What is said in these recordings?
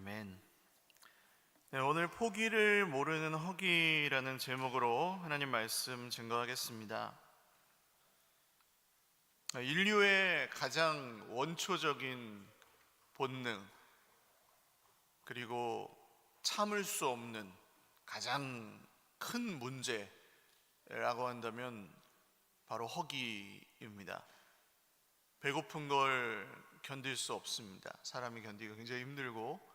아멘. 네, 오늘 포기를 모르는 허기라는 제목으로 하나님 말씀 증거하겠습니다. 인류의 가장 원초적인 본능, 그리고 참을 수 없는 가장 큰 문제라고 한다면 바로 허기입니다. 배고픈 걸 견딜 수 없습니다. 사람이 견디기가 굉장히 힘들고,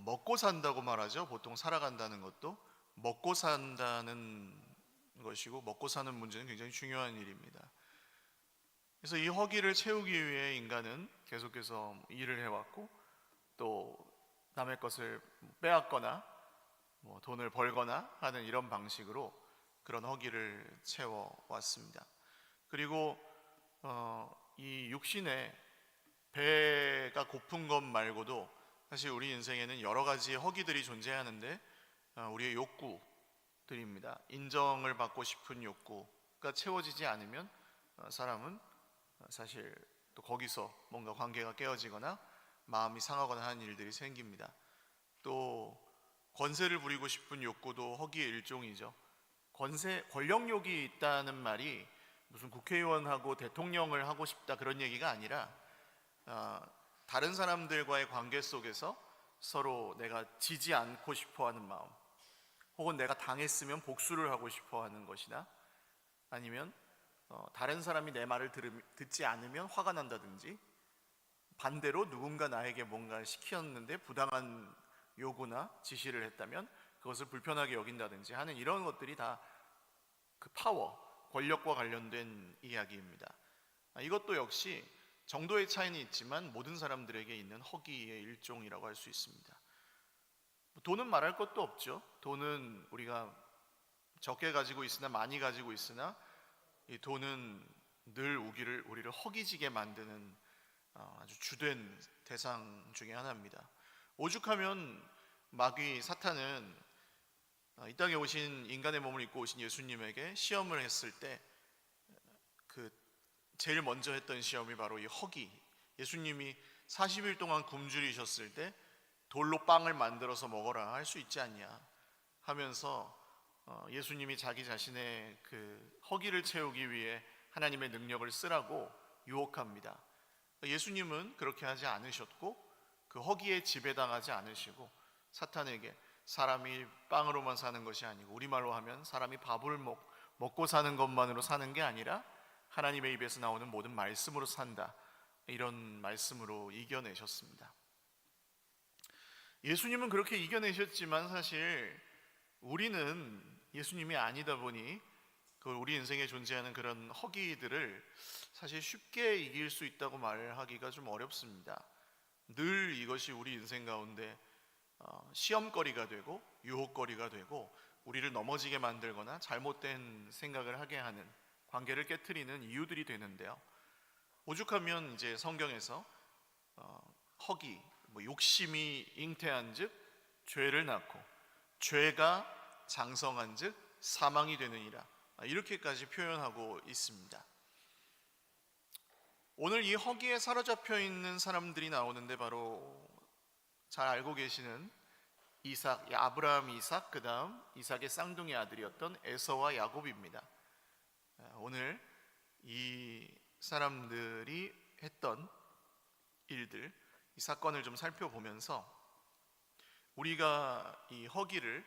먹고 산다고 말하죠. 보통 살아간다는 것도 먹고 산다는 것이고, 먹고 사는 문제는 굉장히 중요한 일입니다. 그래서 이 허기를 채우기 위해 인간은 계속해서 일을 해왔고, 또 남의 것을 빼앗거나 돈을 벌거나 하는 이런 방식으로 그런 허기를 채워왔습니다. 그리고 이 육신의 배가 고픈 것 말고도 사실 우리 인생에는 여러 가지 허기들이 존재하는데, 우리의 욕구들입니다. 인정을 받고 싶은 욕구가 채워지지 않으면 사람은 사실 또 거기서 뭔가 관계가 깨어지거나 마음이 상하거나 하는 일들이 생깁니다. 또 권세를 부리고 싶은 욕구도 허기의 일종이죠. 권력욕이 있다는 말이 무슨 국회의원하고 대통령을 하고 싶다 그런 얘기가 아니라, 다른 사람들과의 관계 속에서 서로 내가 지지 않고 싶어하는 마음, 혹은 내가 당했으면 복수를 하고 싶어하는 것이나, 아니면 다른 사람이 내 말을 듣지 않으면 화가 난다든지, 반대로 누군가 나에게 뭔가 시켰는데 부당한 요구나 지시를 했다면 그것을 불편하게 여긴다든지 하는 이런 것들이 다 그 권력과 관련된 이야기입니다. 이것도 역시 정도의 차이는 있지만 모든 사람들에게 있는 허기의 일종이라고 할 수 있습니다. 돈은 말할 것도 없죠. 돈은 우리가 적게 가지고 있으나 많이 가지고 있으나 이 돈은 늘 우리를 허기지게 만드는 아주 주된 대상 중에 하나입니다. 오죽하면 마귀 사탄은 이 땅에 오신 인간의 몸을 입고 오신 예수님에게 시험을 했을 때 제일 먼저 했던 시험이 바로 이 허기. 예수님이 40일 동안 굶주리셨을 때 돌로 빵을 만들어서 먹어라, 할 수 있지 않냐 하면서 예수님이 자기 자신의 그 허기를 채우기 위해 하나님의 능력을 쓰라고 유혹합니다. 예수님은 그렇게 하지 않으셨고, 그 허기에 지배당하지 않으시고, 사탄에게 사람이 빵으로만 사는 것이 아니고, 우리말로 하면 사람이 밥을 먹고 사는 것만으로 사는 게 아니라 하나님의 입에서 나오는 모든 말씀으로 산다, 이런 말씀으로 이겨내셨습니다. 예수님은 그렇게 이겨내셨지만 사실 우리는 예수님이 아니다 보니 우리 인생에 존재하는 그런 허기들을 사실 쉽게 이길 수 있다고 말하기가 좀 어렵습니다. 늘 이것이 우리 인생 가운데 시험거리가 되고 유혹거리가 되고 우리를 넘어지게 만들거나 잘못된 생각을 하게 하는, 관계를 깨트리는 이유들이 되는데요. 오죽하면 이제 성경에서 허기, 욕심이 잉태한즉 죄를 낳고 죄가 장성한즉 사망이 되느니라, 이렇게까지 표현하고 있습니다. 오늘 이 허기에 사로잡혀 있는 사람들이 나오는데 바로 잘 알고 계시는 아브라함, 이삭, 그 다음 이삭의 쌍둥이 아들이었던 에서와 야곱입니다. 오늘 이 사람들이 했던 일들, 이 사건을 좀 살펴보면서 우리가 이 허기를,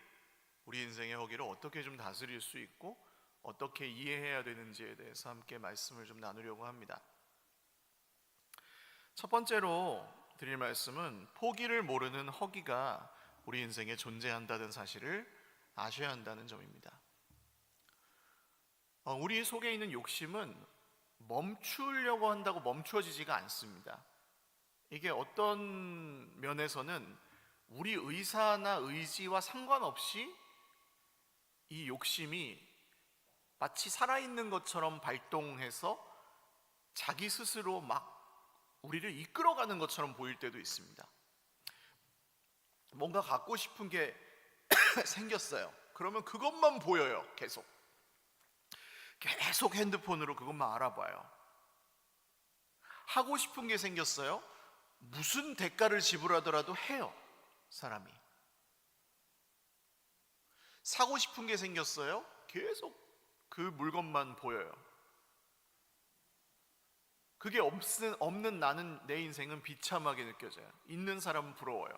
우리 인생의 허기를 어떻게 좀 다스릴 수 있고 어떻게 이해해야 되는지에 대해서 함께 말씀을 좀 나누려고 합니다. 첫 번째로 드릴 말씀은 포기를 모르는 허기가 우리 인생에 존재한다는 사실을 아셔야 한다는 점입니다. 우리 속에 있는 욕심은 멈추려고 한다고 멈추어지지가 않습니다. 이게 어떤 면에서는 우리 의사나 의지와 상관없이 이 욕심이 마치 살아있는 것처럼 발동해서 자기 스스로 막 우리를 이끌어가는 것처럼 보일 때도 있습니다. 뭔가 갖고 싶은 게 생겼어요. 그러면 그것만 보여요. 계속 핸드폰으로 그것만 알아봐요. 하고 싶은 게 생겼어요. 무슨 대가를 지불하더라도 해요. 사람이. 사고 싶은 게 생겼어요. 계속 그 물건만 보여요. 그게 없는 나는, 내 인생은 비참하게 느껴져요. 있는 사람은 부러워요.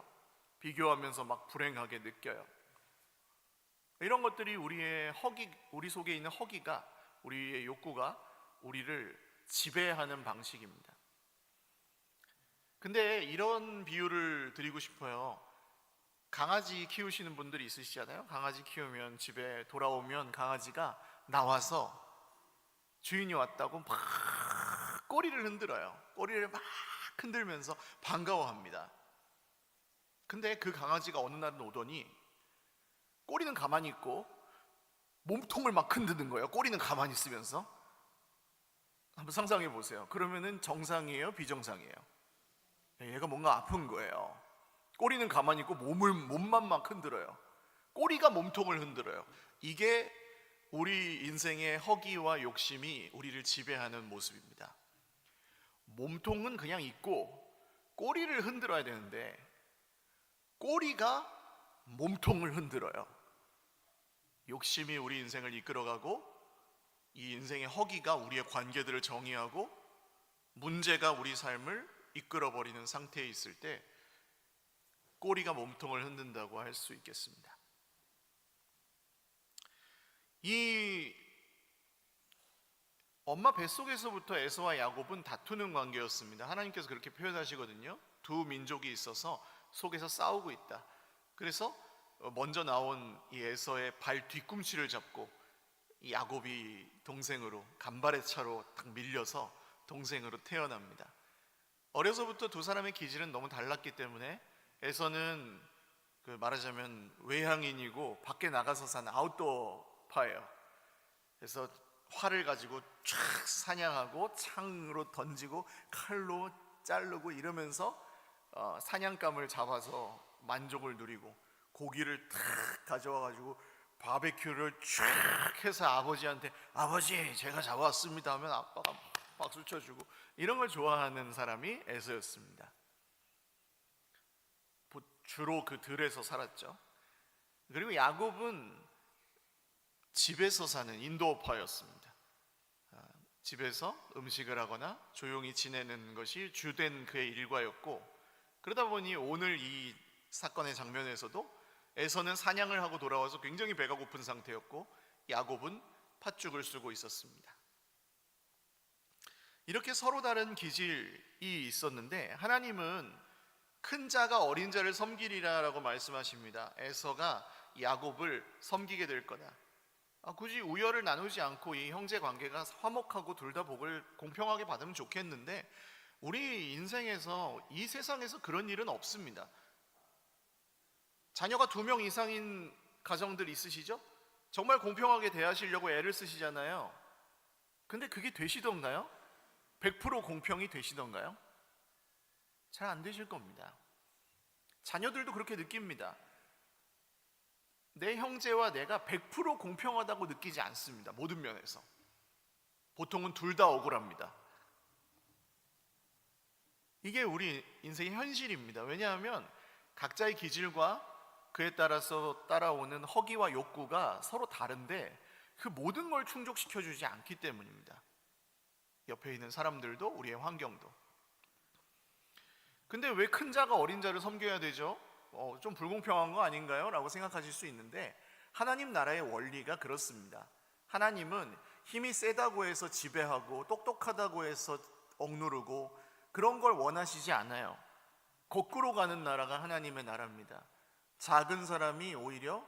비교하면서 막 불행하게 느껴요. 이런 것들이 우리 속에 있는 허기가, 우리의 욕구가 우리를 지배하는 방식입니다. 근데 이런 비유를 드리고 싶어요. 강아지 키우시는 분들이 있으시잖아요. 강아지 키우면 집에 돌아오면 강아지가 나와서 주인이 왔다고 막 꼬리를 흔들어요. 꼬리를 막 흔들면서 반가워합니다. 근데 그 강아지가 어느 날은 오더니 꼬리는 가만히 있고 몸통을 막 흔드는 거예요. 꼬리는 가만히 있으면서. 한번 상상해 보세요. 그러면은 정상이에요? 비정상이에요? 얘가 뭔가 아픈 거예요. 꼬리는 가만히 있고 몸만 막 흔들어요. 꼬리가 몸통을 흔들어요. 이게 우리 인생의 허기와 욕심이 우리를 지배하는 모습입니다. 몸통은 그냥 있고 꼬리를 흔들어야 되는데 꼬리가 몸통을 흔들어요. 욕심이 우리 인생을 이끌어가고 이 인생의 허기가 우리의 관계들을 정의하고 문제가 우리 삶을 이끌어버리는 상태에 있을 때 꼬리가 몸통을 흔든다고 할 수 있겠습니다. 이 엄마 뱃속에서부터 에서와 야곱은 다투는 관계였습니다. 하나님께서 그렇게 표현하시거든요. 두 민족이 있어서 속에서 싸우고 있다. 그래서 먼저 나온 이 에서의 발 뒤꿈치를 잡고 이 야곱이 동생으로 간발의 차로 딱 밀려서 동생으로 태어납니다. 어려서부터 두 사람의 기질은 너무 달랐기 때문에 에서는 말하자면 외향인이고 밖에 나가서 사는 아웃도어파예요. 그래서 활을 가지고 쫙 사냥하고 창으로 던지고 칼로 자르고 이러면서 사냥감을 잡아서 만족을 누리고 고기를 탁 가져와 가지고 바베큐를 쫙 해서 아버지한테 아버지 제가 잡아왔습니다 하면 아빠가 박수 쳐주고 이런 걸 좋아하는 사람이 에서였습니다. 주로 그 들에서 살았죠. 그리고 야곱은 집에서 사는 인도어파였습니다. 집에서 음식을 하거나 조용히 지내는 것이 주된 그의 일과였고, 그러다 보니 오늘 이 사건의 장면에서도 에서는 사냥을 하고 돌아와서 굉장히 배가 고픈 상태였고 야곱은 팥죽을 쓰고 있었습니다. 이렇게 서로 다른 기질이 있었는데 하나님은 큰 자가 어린 자를 섬기리라라고 말씀하십니다. 에서가 야곱을 섬기게 될 거다. 굳이 우열을 나누지 않고 이 형제 관계가 화목하고 둘 다 복을 공평하게 받으면 좋겠는데 우리 인생에서 이 세상에서 그런 일은 없습니다. 자녀가 2명 이상인 가정들 있으시죠? 정말 공평하게 대하시려고 애를 쓰시잖아요. 근데 그게 되시던가요? 100% 공평이 되시던가요? 잘 안 되실 겁니다. 자녀들도 그렇게 느낍니다. 내 형제와 내가 100% 공평하다고 느끼지 않습니다. 모든 면에서. 보통은 둘 다 억울합니다. 이게 우리 인생의 현실입니다. 왜냐하면 각자의 기질과 그에 따라서 따라오는 허기와 욕구가 서로 다른데 그 모든 걸 충족시켜주지 않기 때문입니다. 옆에 있는 사람들도 우리의 환경도. 근데 왜 큰 자가 어린 자를 섬겨야 되죠? 좀 불공평한 거 아닌가요? 라고 생각하실 수 있는데 하나님 나라의 원리가 그렇습니다. 하나님은 힘이 세다고 해서 지배하고 똑똑하다고 해서 억누르고 그런 걸 원하시지 않아요. 거꾸로 가는 나라가 하나님의 나라입니다. 작은 사람이 오히려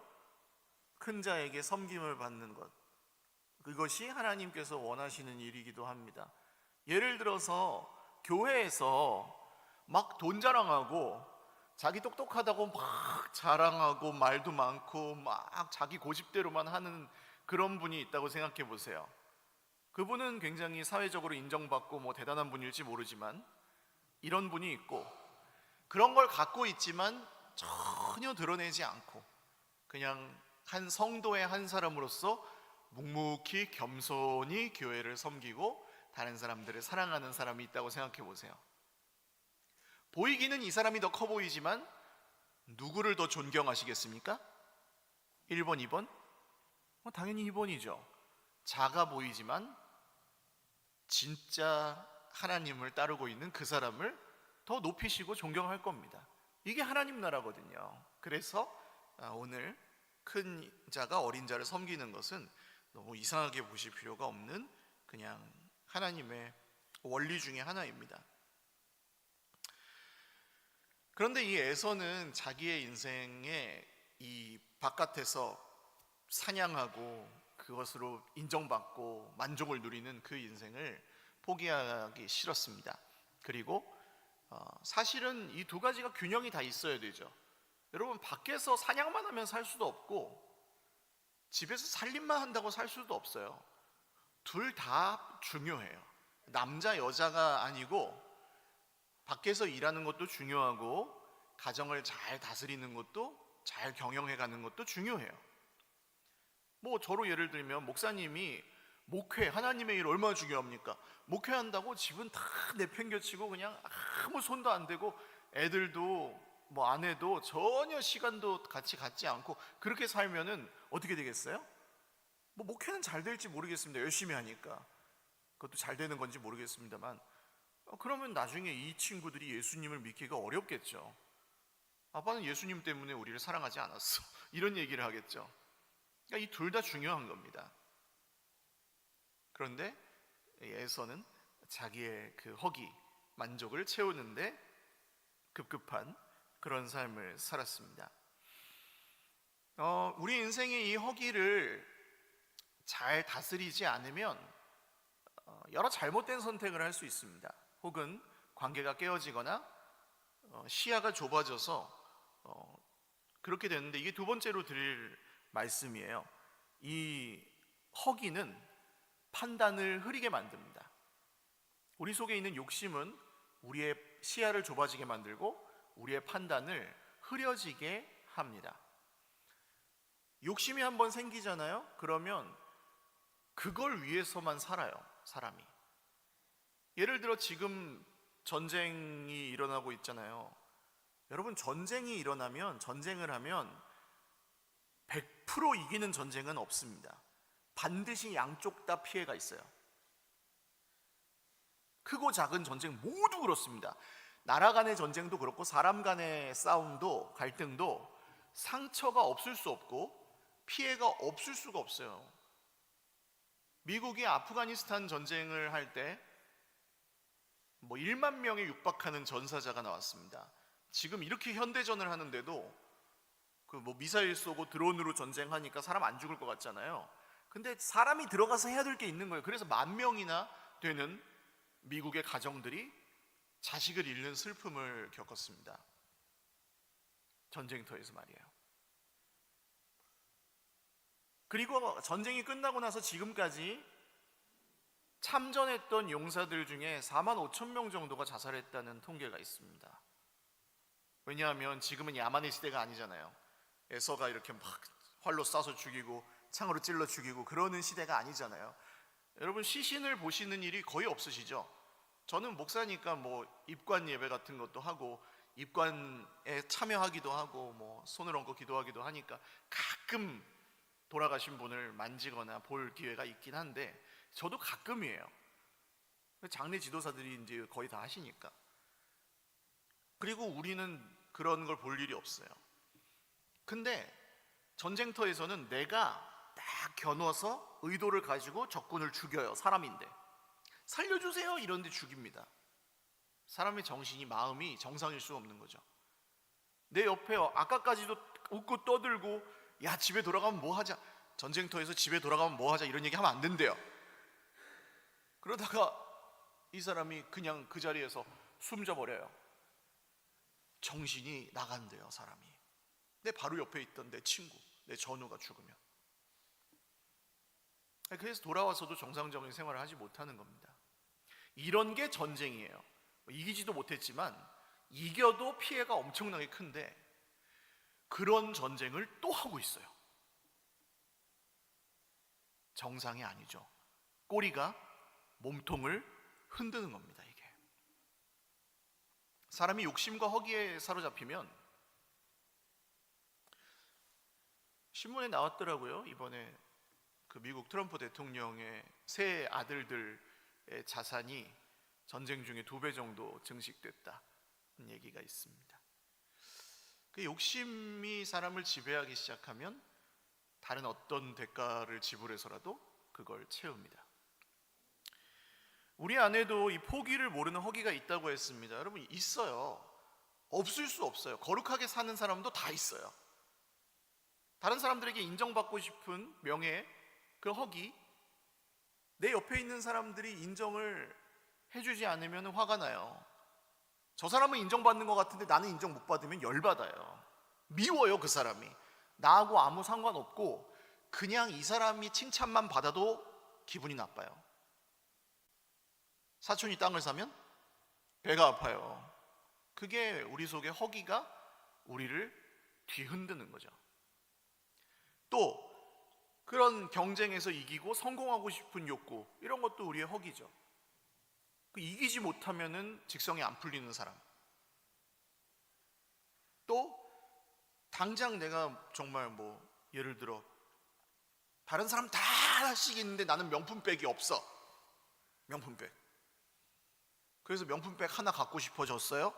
큰 자에게 섬김을 받는 것, 그것이 하나님께서 원하시는 일이기도 합니다. 예를 들어서 교회에서 막 돈 자랑하고 자기 똑똑하다고 막 자랑하고 말도 많고 막 자기 고집대로만 하는 그런 분이 있다고 생각해 보세요. 그분은 굉장히 사회적으로 인정받고 뭐 대단한 분일지 모르지만 이런 분이 있고, 그런 걸 갖고 있지만 전혀 드러내지 않고 그냥 한 성도의 한 사람으로서 묵묵히 겸손히 교회를 섬기고 다른 사람들을 사랑하는 사람이 있다고 생각해 보세요. 보이기는 이 사람이 더 커 보이지만 누구를 더 존경하시겠습니까? 1번, 2번? 당연히 2번이죠. 작아 보이지만 진짜 하나님을 따르고 있는 그 사람을 더 높이시고 존경할 겁니다. 이게 하나님 나라거든요. 그래서 오늘 큰 자가 어린 자를 섬기는 것은 너무 이상하게 보실 필요가 없는 그냥 하나님의 원리 중에 하나입니다. 그런데 이 에서는 자기의 인생에 이 바깥에서 사냥하고 그것으로 인정받고 만족을 누리는 그 인생을 포기하기 싫었습니다. 그리고 사실은 이 두 가지가 균형이 다 있어야 되죠. 여러분, 밖에서 사냥만 하면 살 수도 없고 집에서 살림만 한다고 살 수도 없어요. 둘 다 중요해요. 남자 여자가 아니고 밖에서 일하는 것도 중요하고 가정을 잘 다스리는 것도, 잘 경영해 가는 것도 중요해요. 저로 예를 들면 목사님이 목회, 하나님의 일 얼마나 중요합니까? 목회한다고 집은 다 내팽겨치고 그냥 아무 손도 안 대고 애들도 아내도 전혀 시간도 같이 갖지 않고 그렇게 살면은 어떻게 되겠어요? 목회는 잘 될지 모르겠습니다. 열심히 하니까 그것도 잘 되는 건지 모르겠습니다만 그러면 나중에 이 친구들이 예수님을 믿기가 어렵겠죠. 아빠는 예수님 때문에 우리를 사랑하지 않았어 이런 얘기를 하겠죠. 그러니까 이 둘 다 중요한 겁니다. 그런데 에서는 자기의 그 허기, 만족을 채우는데 급급한 그런 삶을 살았습니다. 우리 인생의 이 허기를 잘 다스리지 않으면 여러 잘못된 선택을 할 수 있습니다. 혹은 관계가 깨어지거나 시야가 좁아져서 그렇게 되는데, 이게 두 번째로 드릴 말씀이에요. 이 허기는 판단을 흐리게 만듭니다. 우리 속에 있는 욕심은 우리의 시야를 좁아지게 만들고 우리의 판단을 흐려지게 합니다. 욕심이 한번 생기잖아요. 그러면 그걸 위해서만 살아요, 사람이. 예를 들어 지금 전쟁이 일어나고 있잖아요. 여러분, 전쟁이 일어나면, 전쟁을 하면 100% 이기는 전쟁은 없습니다. 반드시 양쪽 다 피해가 있어요. 크고 작은 전쟁 모두 그렇습니다. 나라 간의 전쟁도 그렇고 사람 간의 싸움도, 갈등도 상처가 없을 수 없고 피해가 없을 수가 없어요. 미국이 아프가니스탄 전쟁을 할 때 1만 명에 육박하는 전사자가 나왔습니다. 지금 이렇게 현대전을 하는데도 미사일 쏘고 드론으로 전쟁하니까 사람 안 죽을 것 같잖아요. 근데 사람이 들어가서 해야 될 게 있는 거예요. 그래서 10,000명이나 되는 미국의 가정들이 자식을 잃는 슬픔을 겪었습니다. 전쟁터에서 말이에요. 그리고 전쟁이 끝나고 나서 지금까지 참전했던 용사들 중에 45,000명 정도가 자살했다는 통계가 있습니다. 왜냐하면 지금은 야만의 시대가 아니잖아요. 에서가 이렇게 막 활로 쏴서 죽이고 창으로 찔러 죽이고 그러는 시대가 아니잖아요. 여러분, 시신을 보시는 일이 거의 없으시죠? 저는 목사니까 입관 예배 같은 것도 하고 입관에 참여하기도 하고 손을 얹고 기도하기도 하니까 가끔 돌아가신 분을 만지거나 볼 기회가 있긴 한데, 저도 가끔이에요. 장례 지도사들이 이제 거의 다 하시니까. 그리고 우리는 그런 걸 볼 일이 없어요. 근데 전쟁터에서는 내가 딱 겨누어서 의도를 가지고 적군을 죽여요. 사람인데 살려주세요 이런데 죽입니다. 사람의 정신이, 마음이 정상일 수 없는 거죠. 내 옆에 아까까지도 웃고 떠들고 야 집에 돌아가면 뭐 하자, 전쟁터에서 집에 돌아가면 뭐 하자 이런 얘기 하면 안 된대요. 그러다가 이 사람이 그냥 그 자리에서 숨져버려요. 정신이 나간대요, 사람이. 내 바로 옆에 있던 내 친구, 내 전우가 죽으면. 그래서 돌아와서도 정상적인 생활을 하지 못하는 겁니다. 이런 게 전쟁이에요. 이기지도 못했지만 이겨도 피해가 엄청나게 큰데 그런 전쟁을 또 하고 있어요. 정상이 아니죠. 꼬리가 몸통을 흔드는 겁니다. 이게 사람이 욕심과 허기에 사로잡히면 신문에 나왔더라고요. 이번에 그 미국 트럼프 대통령의 세 아들들의 자산이 전쟁 중에 2배 정도 증식됐다는 얘기가 있습니다. 그 욕심이 사람을 지배하기 시작하면 다른 어떤 대가를 지불해서라도 그걸 채웁니다. 우리 안에도 이 포기를 모르는 허기가 있다고 했습니다. 여러분, 있어요. 없을 수 없어요. 거룩하게 사는 사람도 다 있어요. 다른 사람들에게 인정받고 싶은 명예, 그 허기, 내 옆에 있는 사람들이 인정을 해주지 않으면 화가 나요. 저 사람은 인정받는 것 같은데 나는 인정 못 받으면 열받아요. 미워요. 그 사람이 나하고 아무 상관없고 그냥 이 사람이 칭찬만 받아도 기분이 나빠요. 사촌이 땅을 사면 배가 아파요. 그게 우리 속의 허기가 우리를 뒤흔드는 거죠. 또 그런 경쟁에서 이기고 성공하고 싶은 욕구, 이런 것도 우리의 허기죠. 이기지 못하면은 직성이 안 풀리는 사람. 또 당장 내가 정말 예를 들어 다른 사람 다 하나씩 있는데 나는 명품백이 없어. 명품백. 그래서 명품백 하나 갖고 싶어졌어요.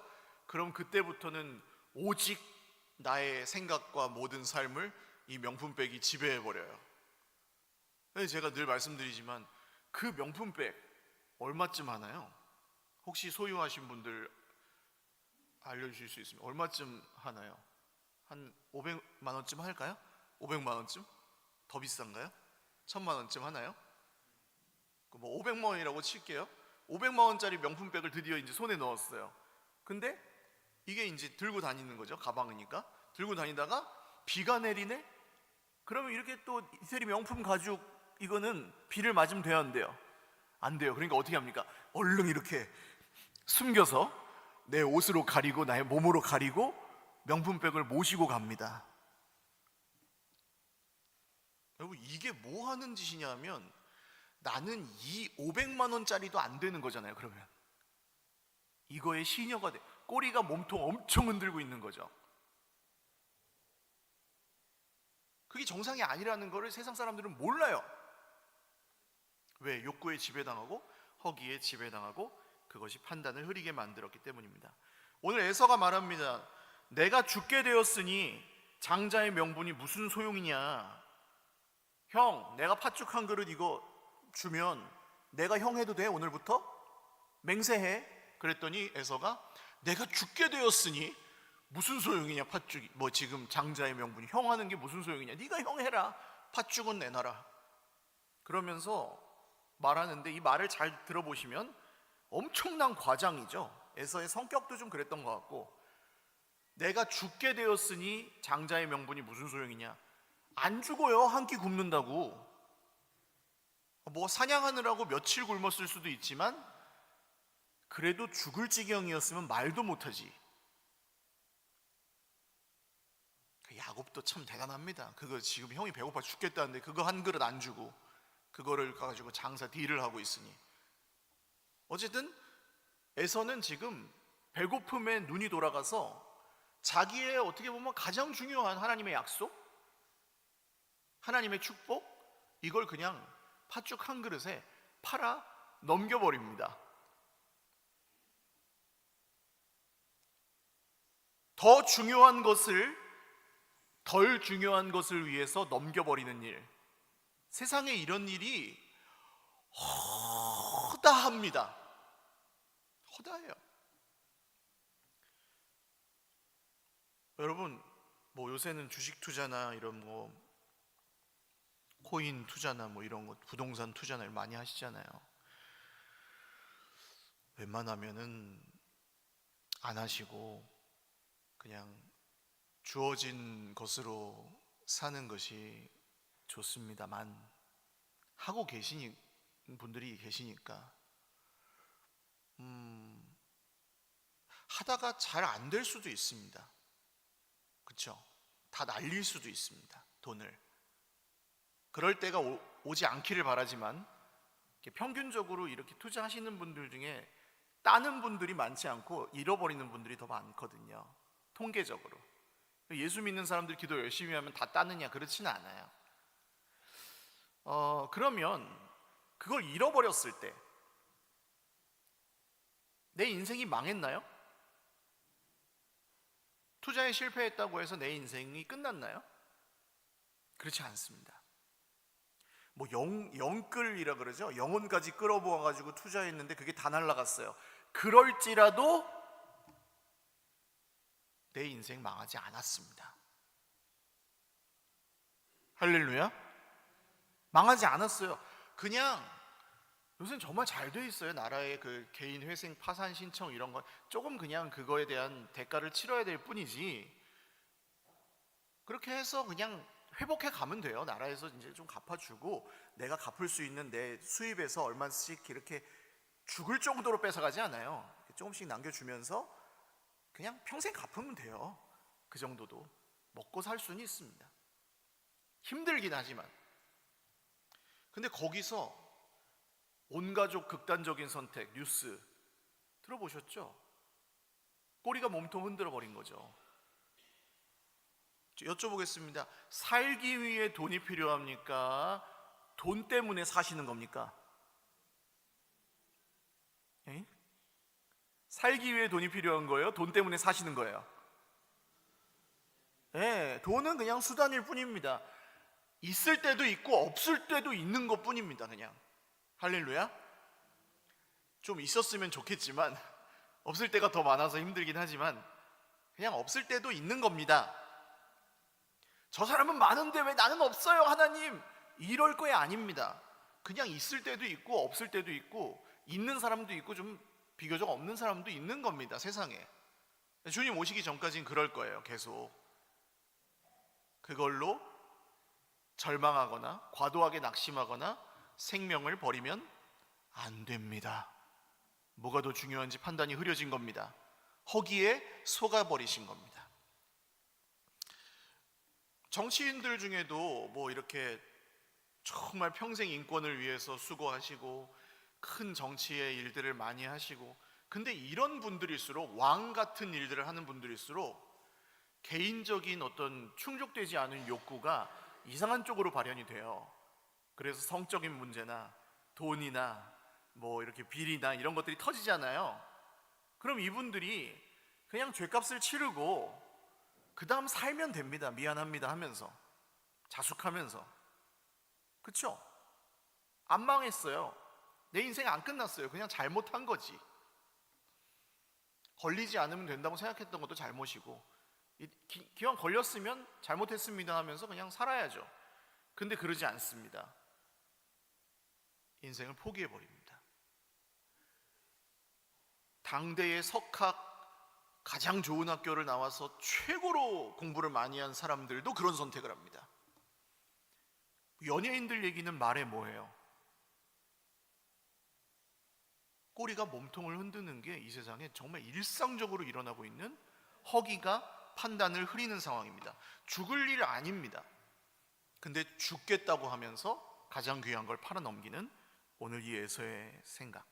그럼 그때부터는 오직 나의 생각과 모든 삶을 이 명품백이 지배해버려요. 제가 늘 말씀드리지만 그 명품백 얼마쯤 하나요? 혹시 소유하신 분들 알려주실 수 있으면 얼마쯤 하나요? 한 500만 원쯤 할까요? 500만 원쯤? 더 비싼가요? 1000만 원쯤 하나요? 500만 원이라고 칠게요. 500만 원짜리 명품백을 드디어 이제 손에 넣었어요. 근데 이게 이제 들고 다니는 거죠. 가방이니까. 들고 다니다가 비가 내리네? 그러면 이렇게 또 이태리 명품 가죽, 이거는 비를 맞으면 돼요, 안 돼요? 안 돼요. 그러니까 어떻게 합니까? 얼른 이렇게 숨겨서 내 옷으로 가리고 나의 몸으로 가리고 명품백을 모시고 갑니다. 여러분, 이게 뭐 하는 짓이냐 하면 나는 이 500만 원짜리도 안 되는 거잖아요. 그러면 이거에 시녀가 돼. 꼬리가 몸통 엄청 흔들고 있는 거죠. 그게 정상이 아니라는 거를 세상 사람들은 몰라요. 왜? 욕구에 지배당하고 허기에 지배당하고 그것이 판단을 흐리게 만들었기 때문입니다. 오늘 에서가 말합니다. 내가 죽게 되었으니 장자의 명분이 무슨 소용이냐. 형, 내가 팥죽 한 그릇 이거 주면 내가 형 해도 돼? 오늘부터? 맹세해. 그랬더니 에서가 내가 죽게 되었으니 무슨 소용이냐. 팥죽이 지금 장자의 명분이 형 하는 게 무슨 소용이냐. 네가 형 해라. 팥죽은 내놔라. 그러면서 말하는데, 이 말을 잘 들어보시면 엄청난 과장이죠. 에서의 성격도 좀 그랬던 것 같고, 내가 죽게 되었으니 장자의 명분이 무슨 소용이냐. 안 죽어요. 한 끼 굶는다고. 사냥하느라고 며칠 굶었을 수도 있지만 그래도 죽을 지경이었으면 말도 못하지. 야곱도 참 대단합니다. 그거 지금 형이 배고파 죽겠다는데 그거 한 그릇 안 주고 그거를 가지고 장사 딜을 하고 있으니. 어쨌든 에서는 지금 배고픔에 눈이 돌아가서 자기의 어떻게 보면 가장 중요한 하나님의 약속, 하나님의 축복, 이걸 그냥 팥죽 한 그릇에 팔아 넘겨버립니다. 더 중요한 것을 덜 중요한 것을 위해서 넘겨버리는 일. 세상에 이런 일이 허다합니다. 허다해요. 여러분, 요새는 주식 투자나 이런 코인 투자나 이런 거, 부동산 투자나 많이 하시잖아요. 웬만하면은 안 하시고 그냥 주어진 것으로 사는 것이 좋습니다만, 하고 계시는 분들이 계시니까 하다가 잘 안 될 수도 있습니다. 그렇죠? 다 날릴 수도 있습니다. 돈을. 그럴 때가 오지 않기를 바라지만, 평균적으로 이렇게 투자하시는 분들 중에 따는 분들이 많지 않고 잃어버리는 분들이 더 많거든요. 통계적으로. 예수 믿는 사람들이 기도 열심히 하면 다 따느냐? 그렇지는 않아요. 그러면 그걸 잃어버렸을 때 내 인생이 망했나요? 투자에 실패했다고 해서 내 인생이 끝났나요? 그렇지 않습니다. 뭐 영끌이라 그러죠. 영혼까지 끌어모아가지고 투자했는데 그게 다 날라갔어요. 그럴지라도 내 인생 망하지 않았습니다. 할렐루야. 망하지 않았어요. 그냥 요새는 정말 잘 돼 있어요. 나라의 그 개인 회생 파산 신청 이런 거 조금 그냥 그거에 대한 대가를 치러야 될 뿐이지, 그렇게 해서 그냥 회복해 가면 돼요. 나라에서 이제 좀 갚아주고 내가 갚을 수 있는 내 수입에서 얼마씩 이렇게 죽을 정도로 뺏어가지 않아요. 조금씩 남겨주면서 그냥 평생 갚으면 돼요. 그 정도도 먹고 살 수는 있습니다. 힘들긴 하지만. 근데 거기서 온가족 극단적인 선택 뉴스 들어보셨죠? 꼬리가 몸통 흔들어 버린 거죠. 여쭤보겠습니다. 살기 위해 돈이 필요합니까? 돈 때문에 사시는 겁니까? 에? 살기 위해 돈이 필요한 거예요? 돈 때문에 사시는 거예요? 네, 돈은 그냥 수단일 뿐입니다. 있을 때도 있고 없을 때도 있는 것 뿐입니다. 그냥. 할렐루야. 좀 있었으면 좋겠지만 없을 때가 더 많아서 힘들긴 하지만 그냥 없을 때도 있는 겁니다. 저 사람은 많은데 왜 나는 없어요 하나님, 이럴 거야 아닙니다. 그냥 있을 때도 있고 없을 때도 있고 있는 사람도 있고 좀 비교적 없는 사람도 있는 겁니다. 세상에. 주님 오시기 전까지는 그럴 거예요. 계속. 그걸로 절망하거나 과도하게 낙심하거나 생명을 버리면 안 됩니다. 뭐가 더 중요한지 판단이 흐려진 겁니다. 허기에 속아버리신 겁니다. 정치인들 중에도 뭐 이렇게 정말 평생 인권을 위해서 수고하시고 큰 정치의 일들을 많이 하시고, 근데 이런 분들일수록, 왕 같은 일들을 하는 분들일수록 개인적인 어떤 충족되지 않은 욕구가 이상한 쪽으로 발현이 돼요. 그래서 성적인 문제나 돈이나 뭐 이렇게 비리나 이런 것들이 터지잖아요. 그럼 이분들이 그냥 죄값을 치르고 그 다음 살면 됩니다. 미안합니다 하면서, 자숙하면서. 그쵸? 안 망했어요. 내 인생 안 끝났어요. 그냥 잘못한 거지. 걸리지 않으면 된다고 생각했던 것도 잘못이고, 기왕 걸렸으면 잘못했습니다 하면서 그냥 살아야죠. 근데 그러지 않습니다. 인생을 포기해버립니다. 당대의 석학, 가장 좋은 학교를 나와서 최고로 공부를 많이 한 사람들도 그런 선택을 합니다. 연예인들 얘기는 말해 뭐해요? 꼬리가 몸통을 흔드는 게 이 세상에 정말 일상적으로 일어나고 있는 허기가 판단을 흐리는 상황입니다. 죽을 일 아닙니다. 근데 죽겠다고 하면서 가장 귀한 걸 팔아넘기는 오늘 이 에서의 생각.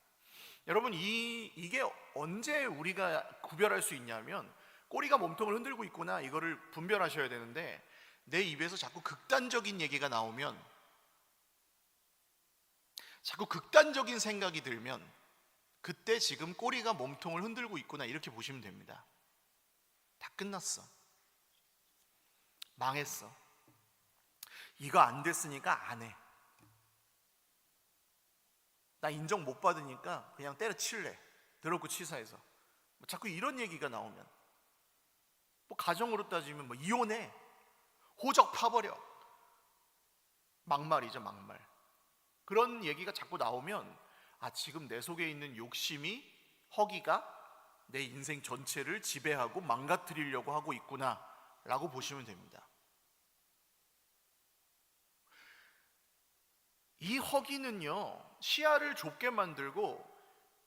여러분, 이게 언제 우리가 구별할 수 있냐면, 꼬리가 몸통을 흔들고 있구나 이거를 분별하셔야 되는데, 내 입에서 자꾸 극단적인 얘기가 나오면, 자꾸 극단적인 생각이 들면 그때 지금 꼬리가 몸통을 흔들고 있구나 이렇게 보시면 됩니다. 다 끝났어. 망했어. 이거 안 됐으니까 안 해. 나 인정 못 받으니까 그냥 때려칠래. 더럽고 치사해서. 뭐 자꾸 이런 얘기가 나오면, 뭐 가정으로 따지면 뭐 이혼해, 호적 파버려, 막말이죠, 막말. 그런 얘기가 자꾸 나오면, 아, 지금 내 속에 있는 욕심이, 허기가 내 인생 전체를 지배하고 망가뜨리려고 하고 있구나 라고 보시면 됩니다. 이 허기는요, 시야를 좁게 만들고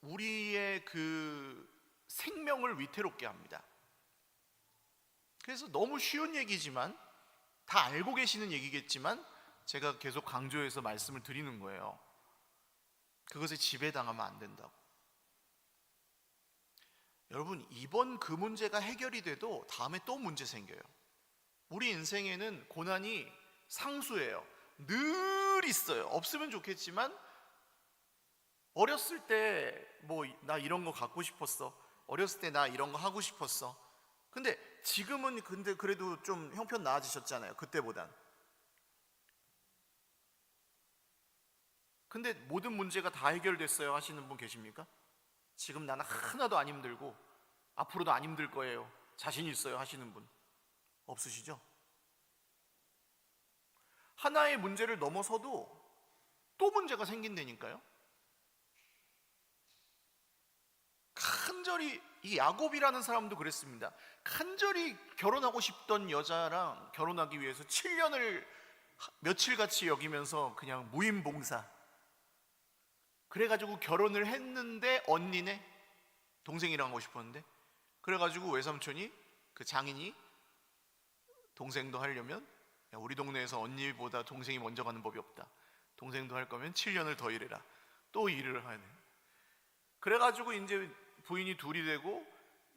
우리의 그 생명을 위태롭게 합니다. 그래서 너무 쉬운 얘기지만, 다 알고 계시는 얘기겠지만 제가 계속 강조해서 말씀을 드리는 거예요. 그것에 지배당하면 안 된다고. 여러분, 이번 그 문제가 해결이 돼도 다음에 또 문제 생겨요. 우리 인생에는 고난이 상수예요. 늘 있어요. 없으면 좋겠지만 어렸을 때 뭐 나 이런 거 갖고 싶었어. 어렸을 때 나 이런 거 하고 싶었어. 근데 지금은 그래도 좀 형편 나아지셨잖아요. 그때보단. 근데 모든 문제가 다 해결됐어요 하시는 분 계십니까? 지금 나는 하나도 안 힘들고 앞으로도 안 힘들 거예요, 자신 있어요 하시는 분 없으시죠? 하나의 문제를 넘어서도 또 문제가 생긴다니까요. 간절히, 이 야곱이라는 사람도 그랬습니다. 간절히 결혼하고 싶던 여자랑 결혼하기 위해서 7년을 며칠같이 여기면서 그냥 무임봉사, 그래가지고 결혼을 했는데 언니네, 동생이랑 하고 싶었는데, 그래가지고 외삼촌이, 그 장인이 동생도 하려면, 야, 우리 동네에서 언니보다 동생이 먼저 가는 법이 없다, 동생도 할 거면 7년을 더 일해라, 또 일을 하네. 그래가지고 이제 부인이 둘이 되고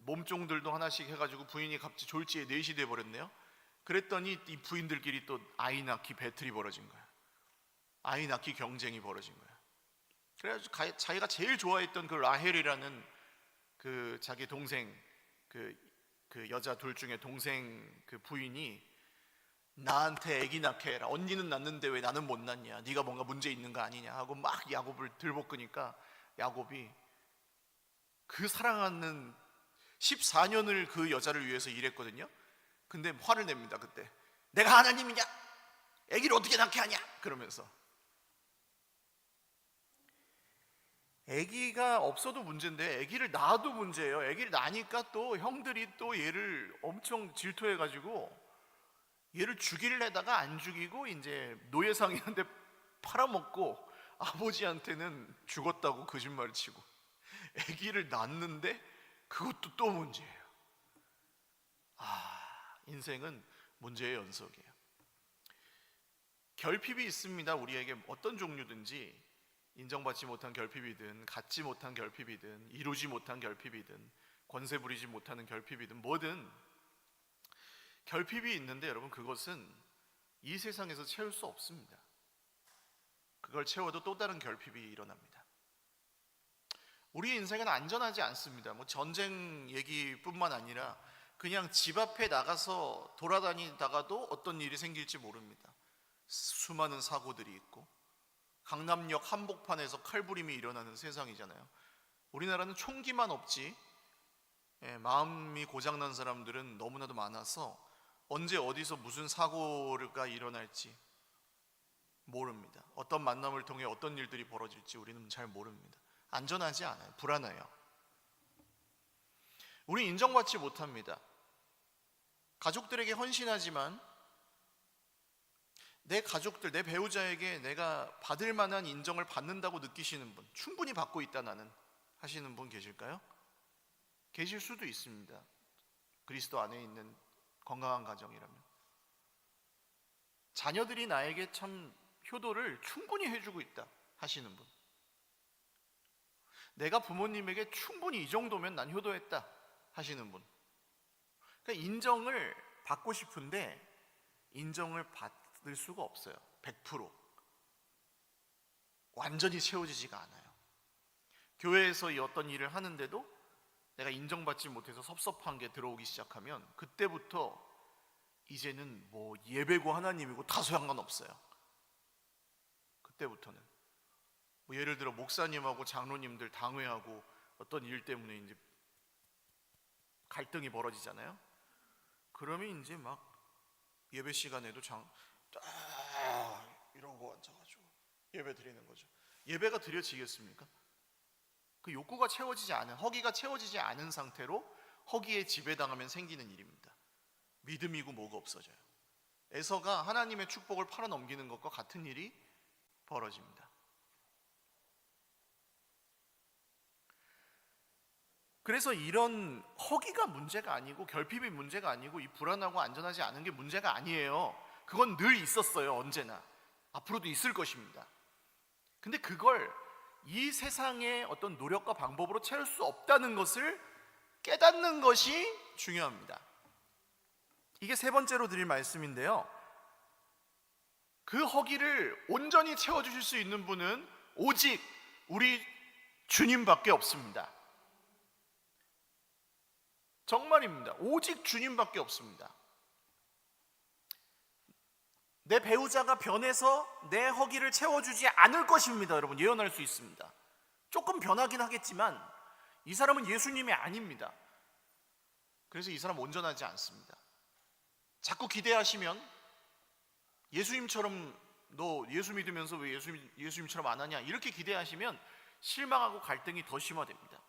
몸종들도 하나씩 해가지고 부인이 갑자기 졸지에 넷이 돼버렸네요. 그랬더니 이 부인들끼리 또 아이 낳기 배틀이 벌어진 거야. 아이 낳기 경쟁이 벌어진 거야. 그래가지고 자기가 제일 좋아했던 그 라헬이라는 그 자기 동생, 그 여자 둘 중에 동생 그 부인이 나한테 아기 낳게 해라, 언니는 낳는데 왜 나는 못 낳냐, 네가 뭔가 문제 있는 거 아니냐 하고 막 야곱을 들볶으니까 야곱이 그 사랑하는 14년을 그 여자를 위해서 일했거든요. 근데 화를 냅니다. 그때 내가 하나님이냐, 아기를 어떻게 낳게 하냐 그러면서. 아기가 없어도 문제인데 아기를 낳아도 문제예요. 아기를 낳으니까 또 형들이 또 얘를 엄청 질투해가지고 얘를 죽이려다가 안 죽이고 이제 노예상인한테 팔아먹고 아버지한테는 죽었다고 거짓말을 치고 아기를 낳는데 그것도 또 문제예요. 인생은 문제의 연속이에요. 결핍이 있습니다. 우리에게 어떤 종류든지, 인정받지 못한 결핍이든 갖지 못한 결핍이든 이루지 못한 결핍이든 권세 부리지 못하는 결핍이든 뭐든 결핍이 있는데 여러분, 그것은 이 세상에서 채울 수 없습니다. 그걸 채워도 또 다른 결핍이 일어납니다. 우리 인생은 안전하지 않습니다. 뭐 전쟁 얘기뿐만 아니라 그냥 집 앞에 나가서 돌아다니다가도 어떤 일이 생길지 모릅니다. 수많은 사고들이 있고 강남역 한복판에서 칼부림이 일어나는 세상이잖아요. 우리나라는 총기만 없지 마음이 고장난 사람들은 너무나도 많아서 언제 어디서 무슨 사고가 일어날지 모릅니다. 어떤 만남을 통해 어떤 일들이 벌어질지 우리는 잘 모릅니다. 안전하지 않아요. 불안해요. 우리 인정받지 못합니다. 가족들에게 헌신하지만 내 가족들, 내 배우자에게 내가 받을 만한 인정을 받는다고 느끼시는 분, 충분히 받고 있다 나는 하시는 분 계실까요? 계실 수도 있습니다. 그리스도 안에 있는 건강한 가정이라면. 자녀들이 나에게 참 효도를 충분히 해주고 있다 하시는 분, 내가 부모님에게 충분히 이 정도면 난 효도했다 하시는 분. 그러니까 인정을 받고 싶은데 인정을 받을 수가 없어요. 100% 완전히 채워지지가 않아요. 교회에서 이 어떤 일을 하는데도 내가 인정받지 못해서 섭섭한 게 들어오기 시작하면 그때부터 이제는 뭐 예배고 하나님이고 다 상관없어요. 그때부터는 뭐 예를 들어 목사님하고 장로님들 당회하고 어떤 일 때문에 이제 갈등이 벌어지잖아요. 그러면 이제 막 예배 시간에도 이러고 앉아가지고 예배 드리는 거죠. 예배가 드려지겠습니까? 그 욕구가 채워지지 않은, 허기가 채워지지 않은 상태로 허기에 지배당하면 생기는 일입니다. 믿음이고 뭐가 없어져요. 에서가 하나님의 축복을 팔아넘기는 것과 같은 일이 벌어집니다. 그래서 이런 허기가 문제가 아니고 결핍이 문제가 아니고 이 불안하고 안전하지 않은 게 문제가 아니에요. 그건 늘 있었어요. 언제나 앞으로도 있을 것입니다. 근데 그걸 이 세상의 어떤 노력과 방법으로 채울 수 없다는 것을 깨닫는 것이 중요합니다. 이게 세 번째로 드릴 말씀인데요, 그 허기를 온전히 채워주실 수 있는 분은 오직 우리 주님밖에 없습니다. 정말입니다. 오직 주님밖에 없습니다. 내 배우자가 변해서 내 허기를 채워주지 않을 것입니다. 여러분, 예언할 수 있습니다. 조금 변하긴 하겠지만 이 사람은 예수님이 아닙니다. 그래서 이 사람 온전하지 않습니다. 자꾸 기대하시면 예수님처럼, 너 예수 믿으면서 왜 예수님처럼 안 하냐, 이렇게 기대하시면 실망하고 갈등이 더 심화됩니다.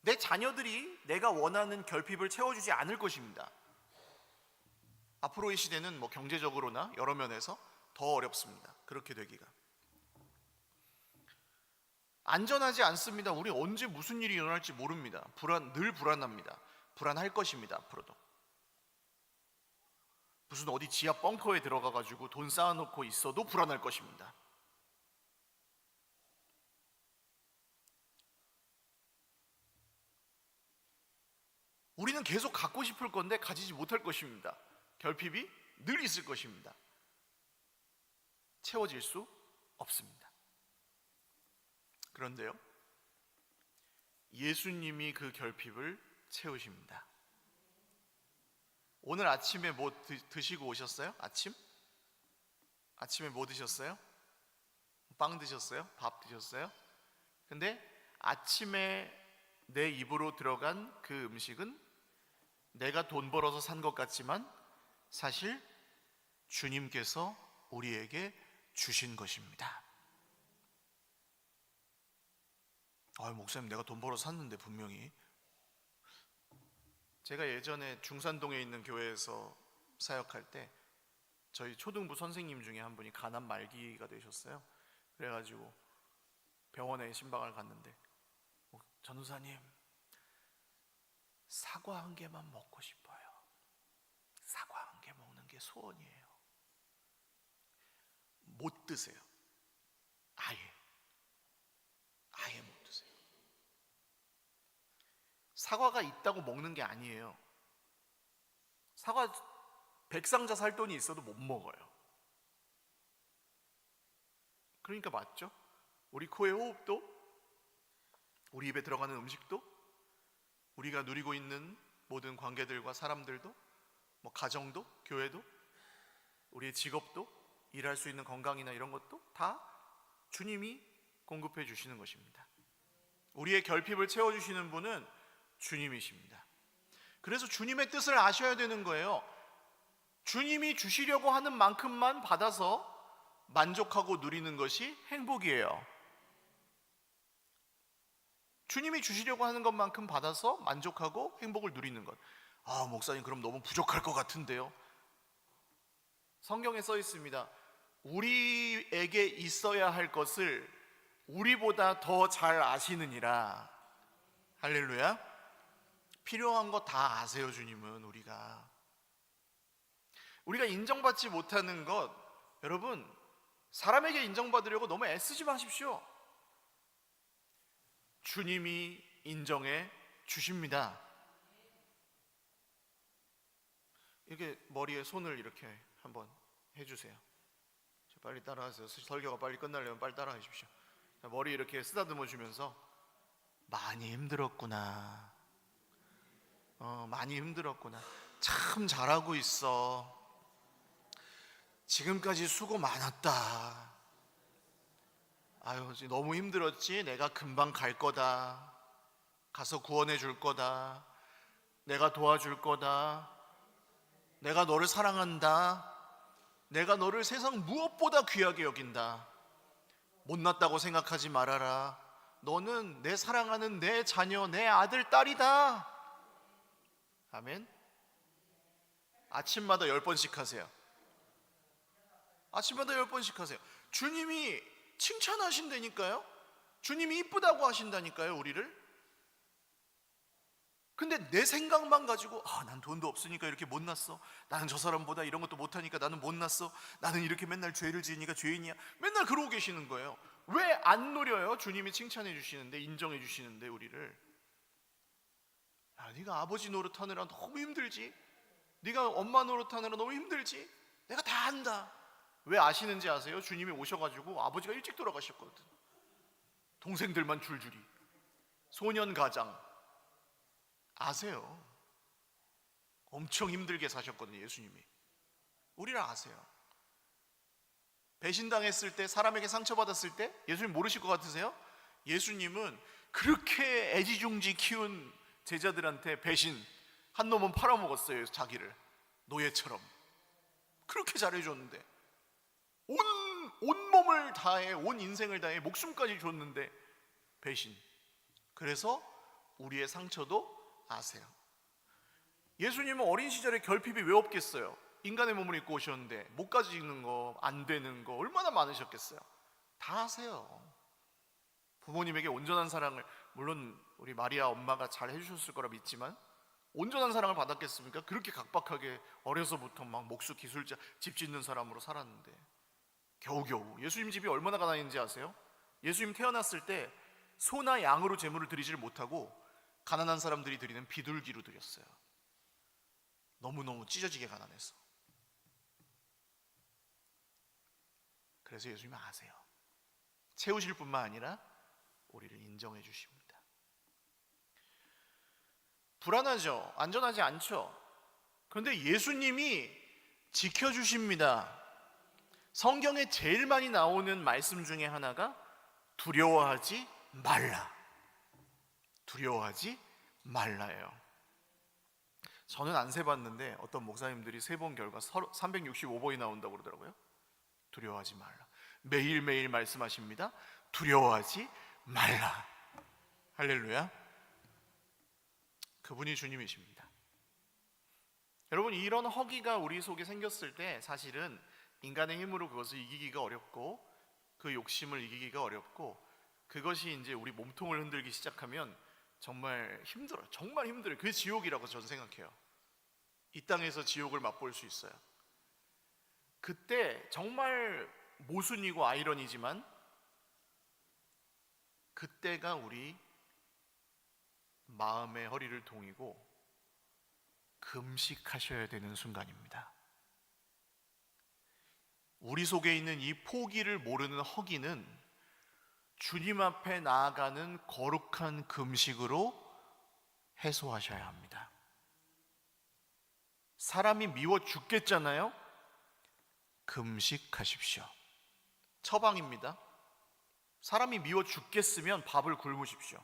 내 자녀들이 내가 원하는 결핍을 채워주지 않을 것입니다. 앞으로의 시대는 경제적으로나 여러 면에서 더 어렵습니다. 그렇게 되기가. 안전하지 않습니다. 우리 언제 무슨 일이 일어날지 모릅니다. 늘 불안합니다. 불안할 것입니다. 앞으로도. 무슨 어디 지하 벙커에 들어가가지고 돈 쌓아놓고 있어도 불안할 것입니다. 우리는 계속 갖고 싶을 건데 가지지 못할 것입니다. 결핍이 늘 있을 것입니다. 채워질 수 없습니다. 그런데요, 예수님이 그 결핍을 채우십니다. 오늘 아침에 뭐 드시고 오셨어요? 아침에 뭐 드셨어요? 빵 드셨어요? 밥 드셨어요? 근데 아침에 내 입으로 들어간 그 음식은 내가 돈 벌어서 산 것 같지만 사실 주님께서 우리에게 주신 것입니다. 목사님, 내가 돈 벌어서 샀는데 분명히. 제가 예전에 중산동에 있는 교회에서 사역할 때 저희 초등부 선생님 중에 한 분이 간암 말기가 되셨어요. 그래가지고 병원에 신방을 갔는데, 전우사님, 사과 한 개만 먹고 싶어요. 사과 한 개 먹는 게 소원이에요. 못 드세요. 아예 못 드세요. 사과가 있다고 먹는 게 아니에요. 사과 백상자 살 돈이 있어도 못 먹어요. 그러니까 맞죠? 우리 코의 호흡도, 우리 입에 들어가는 음식도, 우리가 누리고 있는 모든 관계들과 사람들도, 가정도, 교회도, 우리의 직업도, 일할 수 있는 건강이나 이런 것도 다 주님이 공급해 주시는 것입니다. 우리의 결핍을 채워주시는 분은 주님이십니다. 그래서 주님의 뜻을 아셔야 되는 거예요. 주님이 주시려고 하는 만큼만 받아서 만족하고 누리는 것이 행복이에요. 주님이 주시려고 하는 것만큼 받아서 만족하고 행복을 누리는 것. 목사님, 그럼 너무 부족할 것 같은데요. 성경에 써 있습니다. 우리에게 있어야 할 것을 우리보다 더 잘 아시느니라. 할렐루야. 필요한 거 다 아세요. 주님은. 우리가 인정받지 못하는 것, 여러분, 사람에게 인정받으려고 너무 애쓰지 마십시오. 주님이 인정해 주십니다. 이렇게 머리에 손을 이렇게 한번 해주세요. 빨리 따라하세요. 설교가 빨리 끝나려면 빨리 따라하십시오. 머리 이렇게 쓰다듬어 주면서, 많이 힘들었구나. 많이 힘들었구나. 참 잘하고 있어. 지금까지 수고 많았다. 너무 힘들었지? 내가 금방 갈 거다. 가서 구원해 줄 거다. 내가 도와줄 거다. 내가 너를 사랑한다. 내가 너를 세상 무엇보다 귀하게 여긴다. 못났다고 생각하지 말아라. 너는 내 사랑하는 내 자녀, 내 아들, 딸이다. 아멘. 아침마다 10번씩 하세요. 아침마다 10번씩 하세요. 주님이 칭찬하신다니까요. 주님이 이쁘다고 하신다니까요, 우리를. 근데 내 생각만 가지고, 난 돈도 없으니까 이렇게 못났어. 나는 저 사람보다 이런 것도 못하니까 나는 못났어. 나는 이렇게 맨날 죄를 지으니까 죄인이야. 맨날 그러고 계시는 거예요. 왜 안 노려요? 주님이 칭찬해 주시는데, 인정해 주시는데 우리를. 네가 아버지 노릇하느라 너무 힘들지? 네가 엄마 노릇하느라 너무 힘들지? 내가 다 한다. 왜 아시는지 아세요? 주님이 오셔가지고 아버지가 일찍 돌아가셨거든. 동생들만 줄줄이, 소년 가장. 아세요? 엄청 힘들게 사셨거든요, 예수님이. 우리를 아세요. 배신당했을 때, 사람에게 상처받았을 때 예수님 모르실 것 같으세요? 예수님은 그렇게 애지중지 키운 제자들한테 배신, 한 놈은 팔아먹었어요. 자기를 노예처럼. 그렇게 잘해줬는데, 온몸을 다해, 온 인생을 다해, 목숨까지 줬는데 배신. 그래서 우리의 상처도 아세요. 예수님은 어린 시절에 결핍이 왜 없겠어요? 인간의 몸을 입고 오셨는데 못 가지는 거, 안 되는 거 얼마나 많으셨겠어요? 다 아세요. 부모님에게 온전한 사랑을, 물론 우리 마리아 엄마가 잘 해주셨을 거라 믿지만 온전한 사랑을 받았겠습니까? 그렇게 각박하게 어려서부터 막 목수 기술자, 집 짓는 사람으로 살았는데 겨우겨우. 예수님 집이 얼마나 가난했는지 아세요? 예수님 태어났을 때 소나 양으로 제물을 드리지를 못하고 가난한 사람들이 드리는 비둘기로 드렸어요. 너무너무 찢어지게 가난해서. 그래서 예수님은 아세요. 채우실 뿐만 아니라 우리를 인정해 주십니다. 불안하죠? 안전하지 않죠? 그런데 예수님이 지켜주십니다. 성경에 제일 많이 나오는 말씀 중에 하나가 두려워하지 말라. 두려워하지 말라예요. 저는 안 세봤는데 어떤 목사님들이 세본 결과 365번이 나온다고 그러더라고요. 두려워하지 말라. 매일매일 말씀하십니다. 두려워하지 말라. 할렐루야. 그분이 주님이십니다. 여러분, 이런 허기가 우리 속에 생겼을 때 사실은 인간의 힘으로 그것을 이기기가 어렵고, 그 욕심을 이기기가 어렵고, 그것이 이제 우리 몸통을 흔들기 시작하면 정말 힘들어요. 정말 힘들어요. 그게 지옥이라고 저는 생각해요. 이 땅에서 지옥을 맛볼 수 있어요. 그때 정말 모순이고 아이러니지만 그때가 우리 마음의 허리를 동이고 금식하셔야 되는 순간입니다. 우리 속에 있는 이 포기를 모르는 허기는 주님 앞에 나아가는 거룩한 금식으로 해소하셔야 합니다. 사람이 미워 죽겠잖아요. 금식하십시오. 처방입니다. 사람이 미워 죽겠으면 밥을 굶으십시오.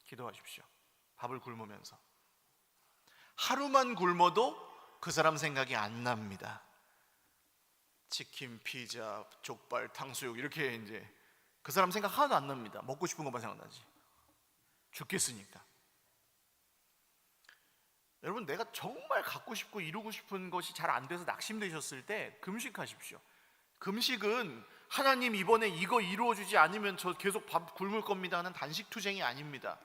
기도하십시오. 밥을 굶으면서. 하루만 굶어도 그 사람 생각이 안 납니다. 치킨, 피자, 족발, 탕수육 이렇게 이제 그 사람 생각 하나도 안 납니다. 먹고 싶은 것만 생각나지. 죽겠으니까. 여러분, 내가 정말 갖고 싶고 이루고 싶은 것이 잘 안 돼서 낙심되셨을 때 금식하십시오. 금식은 하나님 이번에 이거 이루어주지 않으면 저 계속 밥 굶을 겁니다 하는 단식투쟁이 아닙니다.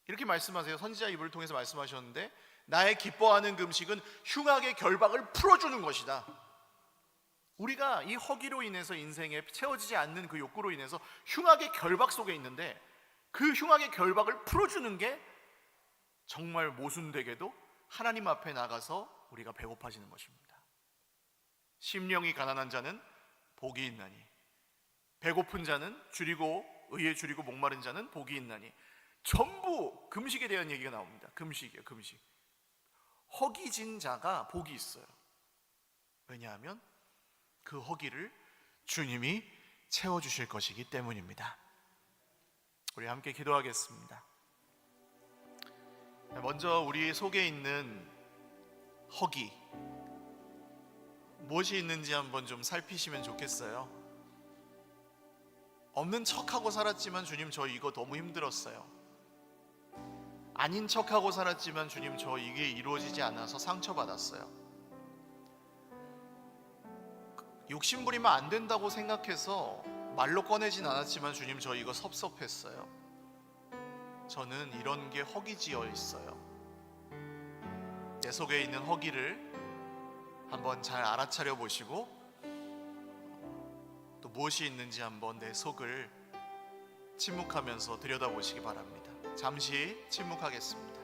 이렇게 말씀하세요. 선지자 입을 통해서 말씀하셨는데, 나의 기뻐하는 금식은 흉악의 결박을 풀어주는 것이다. 우리가 이 허기로 인해서 인생에 채워지지 않는 그 욕구로 인해서 흉악의 결박 속에 있는데, 그 흉악의 결박을 풀어주는 게 정말 모순되게도 하나님 앞에 나가서 우리가 배고파지는 것입니다. 심령이 가난한 자는 복이 있나니, 배고픈 자는 줄이고 의에 줄이고 목마른 자는 복이 있나니. 전부 금식에 대한 얘기가 나옵니다. 금식이에요. 금식. 허기진 자가 복이 있어요. 왜냐하면 그 허기를 주님이 채워주실 것이기 때문입니다. 우리 함께 기도하겠습니다. 먼저 우리 속에 있는 허기, 무엇이 있는지 한번 좀 살피시면 좋겠어요. 없는 척하고 살았지만 주님 저 이거 너무 힘들었어요. 아닌 척하고 살았지만 주님 저 이게 이루어지지 않아서 상처받았어요. 욕심부리면 안 된다고 생각해서 말로 꺼내진 않았지만 주님 저 이거 섭섭했어요. 저는 이런 게 허기지어 있어요. 내 속에 있는 허기를 한번 잘 알아차려 보시고, 또 무엇이 있는지 한번 내 속을 침묵하면서 들여다보시기 바랍니다. 잠시 침묵하겠습니다.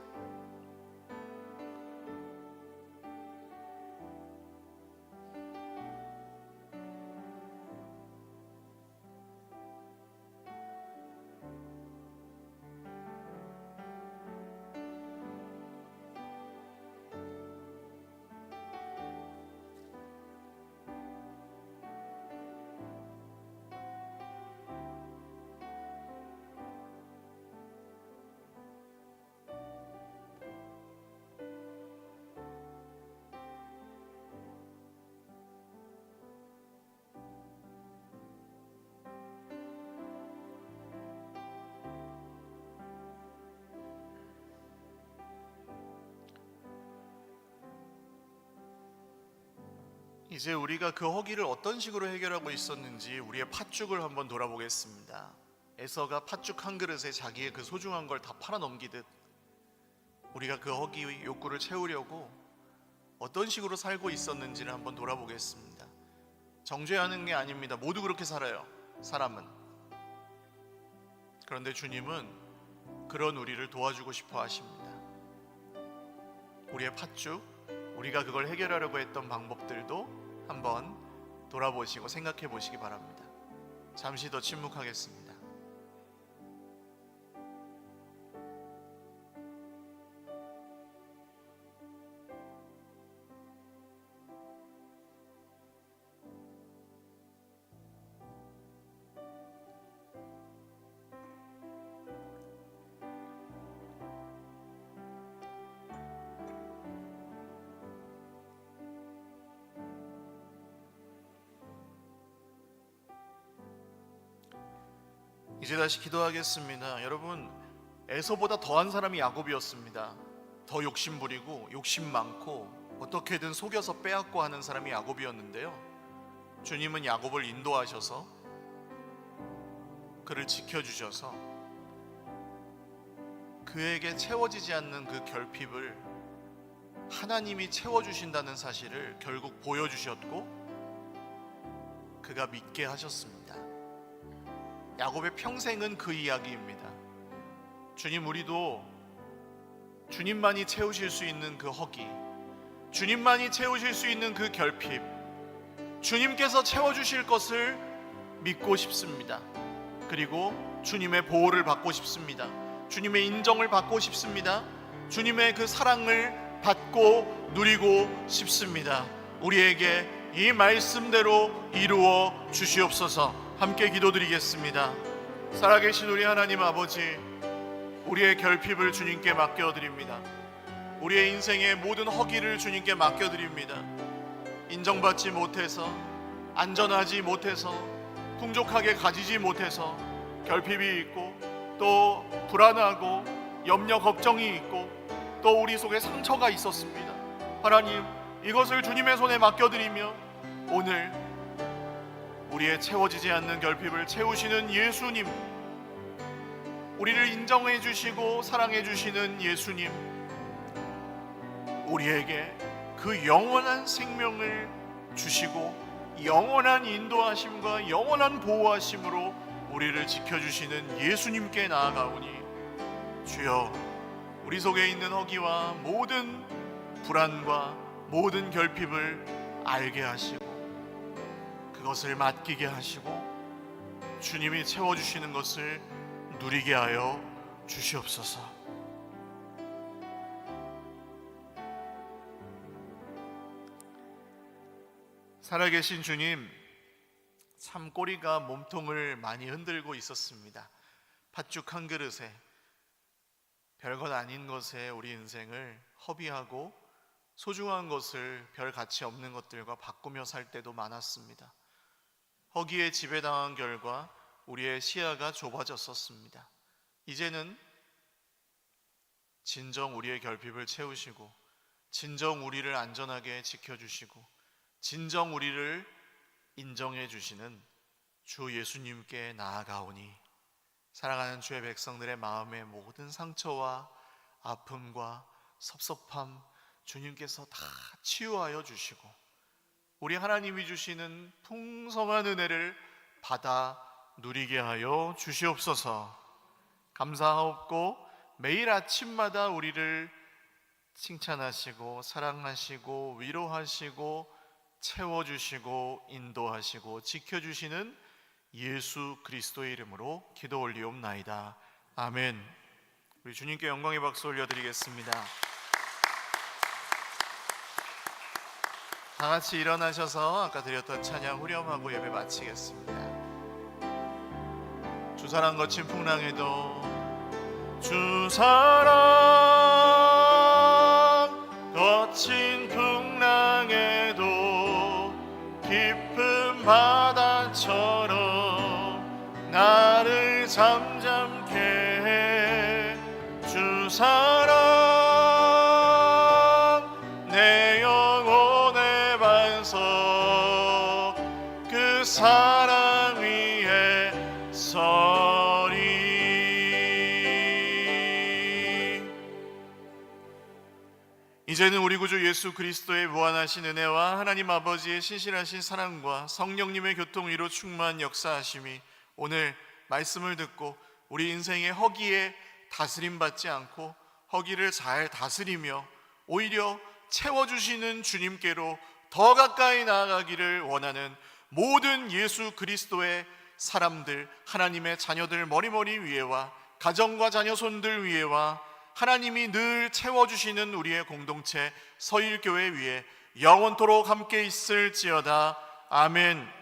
이제 우리가 그 허기를 어떤 식으로 해결하고 있었는지 우리의 팥죽을 한번 돌아보겠습니다. 에서가 팥죽 한 그릇에 자기의 그 소중한 걸 다 팔아넘기듯 우리가 그 허기 욕구를 채우려고 어떤 식으로 살고 있었는지를 한번 돌아보겠습니다. 정죄하는 게 아닙니다. 모두 그렇게 살아요, 사람은. 그런데 주님은 그런 우리를 도와주고 싶어 하십니다. 우리의 팥죽, 우리가 그걸 해결하려고 했던 방법들도 한번 돌아보시고 생각해 보시기 바랍니다. 잠시 더 침묵하겠습니다. 이제 다시 기도하겠습니다. 여러분, 에서보다 더한 사람이 야곱이었습니다. 더 욕심부리고 욕심 많고 어떻게든 속여서 빼앗고 하는 사람이 야곱이었는데요, 주님은 야곱을 인도하셔서 그를 지켜주셔서 그에게 채워지지 않는 그 결핍을 하나님이 채워주신다는 사실을 결국 보여주셨고 그가 믿게 하셨습니다. 야곱의 평생은 그 이야기입니다. 주님, 우리도 주님만이 채우실 수 있는 그 허기, 주님만이 채우실 수 있는 그 결핍, 주님께서 채워주실 것을 믿고 싶습니다. 그리고 주님의 보호를 받고 싶습니다. 주님의 인정을 받고 싶습니다. 주님의 그 사랑을 받고 누리고 싶습니다. 우리에게 이 말씀대로 이루어 주시옵소서. 함께 기도드리겠습니다. 살아계신 우리 하나님 아버지, 우리의 결핍을 주님께 맡겨드립니다. 우리의 인생의 모든 허기를 주님께 맡겨드립니다. 인정받지 못해서, 안전하지 못해서, 풍족하게 가지지 못해서 결핍이 있고 또 불안하고 염려 걱정이 있고 또 우리 속에 상처가 있었습니다. 하나님, 이것을 주님의 손에 맡겨드리며 오늘 우리의 채워지지 않는 결핍을 채우시는 예수님, 우리를 인정해 주시고 사랑해 주시는 예수님, 우리에게 그 영원한 생명을 주시고 영원한 인도하심과 영원한 보호하심으로 우리를 지켜주시는 예수님께 나아가오니, 주여, 우리 속에 있는 허기와 모든 불안과 모든 결핍을 알게 하시고 그것을 맡기게 하시고 주님이 채워주시는 것을 누리게 하여 주시옵소서. 살아계신 주님, 참 꼬리가 몸통을 많이 흔들고 있었습니다. 팥죽 한 그릇에, 별것 아닌 것에 우리 인생을 허비하고 소중한 것을 별 가치 없는 것들과 바꾸며 살 때도 많았습니다. 허기에 지배당한 결과 우리의 시야가 좁아졌었습니다. 이제는 진정 우리의 결핍을 채우시고 진정 우리를 안전하게 지켜주시고 진정 우리를 인정해 주시는 주 예수님께 나아가오니, 사랑하는 주의 백성들의 마음의 모든 상처와 아픔과 섭섭함 주님께서 다 치유하여 주시고 우리 하나님이 주시는 풍성한 은혜를 받아 누리게 하여 주시옵소서. 감사하옵고 매일 아침마다 우리를 칭찬하시고 사랑하시고 위로하시고 채워주시고 인도하시고 지켜주시는 예수 그리스도의 이름으로 기도 올리옵나이다. 아멘. 우리 주님께 영광의 박수 올려드리겠습니다. 다 같이 일어나셔서 아까 드렸던 찬양 후렴하고 예배 마치겠습니다. 주 사랑 거친 풍랑에도, 주 사랑 거친 풍랑에도 깊은 바다처럼 나를 잠잠케 해. 주 사랑 내 영혼의 반석 이제는 우리 구주 예수 그리스도의 무한하신 은혜와 하나님 아버지의 신실하신 사랑과 성령님의 교통위로 충만한 역사하심이 오늘 말씀을 듣고 우리 인생의 허기에 다스림받지 않고 허기를 잘 다스리며 오히려 채워주시는 주님께로 더 가까이 나아가기를 원하는 모든 예수 그리스도의 사람들, 하나님의 자녀들 머리머리 위에와 가정과 자녀손들 위에와 하나님이 늘 채워주시는 우리의 공동체 서일교회 위에 영원토록 함께 있을지어다. 아멘.